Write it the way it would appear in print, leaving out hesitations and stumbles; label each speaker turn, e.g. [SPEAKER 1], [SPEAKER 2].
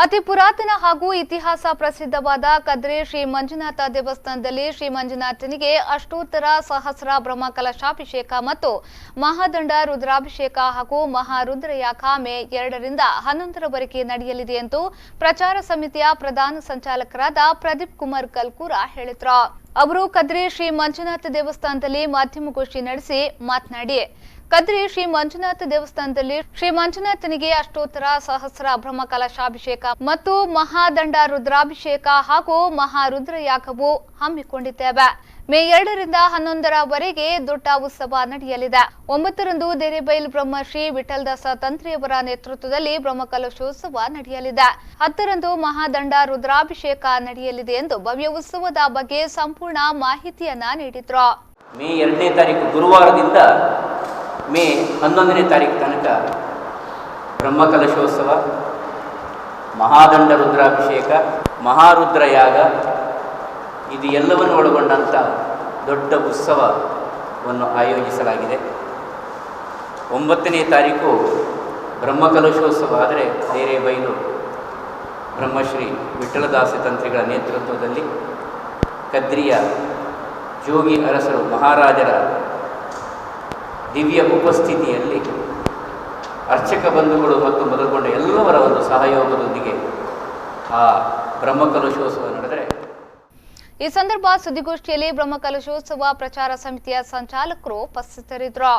[SPEAKER 1] ಅತಿ ಪುರಾತನ ಹಾಗೂ ಇತಿಹಾಸ ಪ್ರಸಿದ್ಧವಾದ ಕದ್ರಿ ಶ್ರೀ ಮಂಜುನಾಥ ದೇವಸ್ಥಾನದಲ್ಲಿ ಶ್ರೀ ಮಂಜುನಾಥನಿಗೆ ಅಷ್ಟೋತ್ತರ ಸಹಸ್ರ ಬ್ರಹ್ಮ ಕಲಶಾಭಿಷೇಕ ಮತ್ತು ಮಹಾದಂಡ ರುದ್ರಾಭಿಷೇಕ ಹಾಗೂ ಮಹಾರುದ್ರಯಾಗ ಮೇ 2 ರಿಂದ 11 ರವರೆಗೆ ನಡೆಯಲಿದೆ ಎಂದು ಪ್ರಚಾರ ಸಮಿತಿಯ ಪ್ರಧಾನ ಸಂಚಾಲಕರಾದ ಪ್ರದೀಪ್ ಕುಮಾರ್ ಕಲ್ಕೂರ ಹೇಳಿದರು. ಅವರು ಕದ್ರಿ ಶ್ರೀ ಮಂಜುನಾಥ ದೇವಸ್ಥಾನದಲ್ಲಿ ಮಾಧ್ಯಮಗೋಷ್ಠಿ ನಡೆಸಿ ಮಾತನಾಡಿ, ಕದ್ರಿ ಶ್ರೀ ಮಂಜುನಾಥ ದೇವಸ್ಥಾನದಲ್ಲಿ ಶ್ರೀ ಮಂಜುನಾಥನಿಗೆ ಅಷ್ಟೋತ್ತರ ಸಹಸ್ರ ಬ್ರಹ್ಮ ಕಲಶಾಭಿಷೇಕ ಮತ್ತು ಮಹಾದಂಡ ರುದ್ರಾಭಿಷೇಕ ಹಾಗೂ ಮಹಾರುದ್ರಯಾಗವು ಹಮ್ಮಿಕೊಂಡಿದ್ದೇವೆ. ಮೇ 2 ರಿಂದ 11 ರವರೆಗೆ ದೊಡ್ಡ ಉತ್ಸವ ನಡೆಯಲಿದೆ. 9 ರಂದು ದೇರೆಬೈಲ್ ಬ್ರಹ್ಮಶ್ರೀ ವಿಠಲದಾಸ ತಂತ್ರಿಯವರ ನೇತೃತ್ವದಲ್ಲಿ ಬ್ರಹ್ಮಕಲಶೋತ್ಸವ ನಡೆಯಲಿದೆ. 10 ರಂದು ಮಹಾದಂಡ ರುದ್ರಾಭಿಷೇಕ ನಡೆಯಲಿದೆ ಎಂದು ಭವ್ಯ ಉತ್ಸವದ ಬಗ್ಗೆ ಸಂಪೂರ್ಣ ಮಾಹಿತಿಯನ್ನ ನೀಡಿದ್ರು.
[SPEAKER 2] ಮೇ 2ನೇ ತಾರೀಕು ಗುರುವಾರದಿಂದ ಮೇ 11ನೇ ತಾರೀಕು ತನಕ ಬ್ರಹ್ಮಕಲಶೋತ್ಸವ, ಮಹಾದಂಡ ರುದ್ರಾಭಿಷೇಕ, ಮಹಾರುದ್ರಯಾಗ ಇದು ಎಲ್ಲವನ್ನು ಒಳಗೊಂಡಂಥ ದೊಡ್ಡ ಉತ್ಸವವನ್ನು ಆಯೋಜಿಸಲಾಗಿದೆ. 9ನೇ ತಾರೀಕು ಬ್ರಹ್ಮಕಲಶೋತ್ಸವ ಆದರೆ ದೇರೆಬೈಲು ಬ್ರಹ್ಮಶ್ರೀ ವಿಠಲದಾಸ ತಂತ್ರಿಗಳ ನೇತೃತ್ವದಲ್ಲಿ ಕದ್ರಿಯ ಜೋಗಿ ಅರಸರು ಮಹಾರಾಜರ ದಿವ್ಯ ಉಪಸ್ಥಿತಿಯಲ್ಲಿ ಅರ್ಚಕ ಬಂಧುಗಳು ಮತ್ತು ಮೊದಲುಗೊಂಡ ಎಲ್ಲವರ ಒಂದು ಸಹಯೋಗದೊಂದಿಗೆ ಆ ಬ್ರಹ್ಮಕಲಶೋತ್ಸವ ನಡೆದರೆ.
[SPEAKER 1] ಈ ಸಂದರ್ಭ ಸುದ್ದಿಗೋಷ್ಠಿಯಲ್ಲಿ ಬ್ರಹ್ಮಕಲಶೋತ್ಸವ ಪ್ರಚಾರ ಸಮಿತಿಯ ಸಂಚಾಲಕರು ಉಪಸ್ಥಿತರಿದ್ದರು.